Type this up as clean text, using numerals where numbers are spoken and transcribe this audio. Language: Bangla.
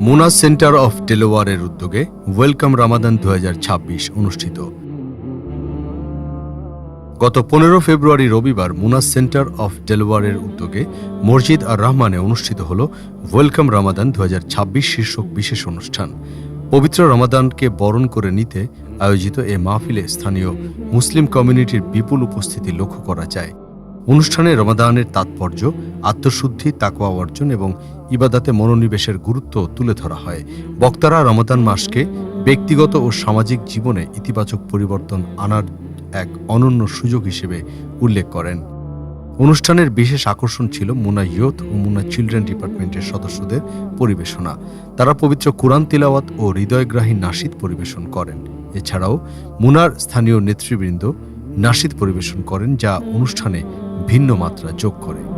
মুনাজ সেন্টার অফ ডেলাওয়্যারের উদ্যোগে ওয়েলকাম রামাদান 2026 অনুষ্ঠিত। গত 15 ফেব্রুয়ারি রবিবার মুনাজ সেন্টার অফ ডেলাওয়্যারের উদ্যোগে মসজিদ আর রহমানে অনুষ্ঠিত হল ওয়েলকাম রামাদান 2026 শীর্ষক বিশেষ অনুষ্ঠান। পবিত্র রমাদানকে বরণ করে নিতে আয়োজিত এ মাহফিলে স্থানীয় মুসলিম কমিউনিটির বিপুল উপস্থিতি লক্ষ্য করা যায়। অনুষ্ঠানে রমাদানের তাৎপর্য, আত্মশুদ্ধি, তাকওয়া অর্জন এবং ইবাদাতে মনোনিবেশের গুরুত্ব তুলে ধরা হয়। বক্তারা রমাদান মাসকে ব্যক্তিগত ও সামাজিক জীবনে ইতিবাচক পরিবর্তন আনার এক অনন্য সুযোগ হিসেবে উল্লেখ করেন। অনুষ্ঠানের বিশেষ আকর্ষণ ছিল মুনা ইয়ুথ ও মুনা চিলড্রেন ডিপার্টমেন্টের সদস্যদের পরিবেশনা। তারা পবিত্র কুরআন তিলাওয়াত ও হৃদয়গ্রাহী নাশিদ পরিবেশন করেন। এছাড়াও মুনার স্থানীয় নেতৃবৃন্দ নাশিদ পরিবেশন করেন, যা অনুষ্ঠানে ভিন্ন মাত্রা যোগ করে।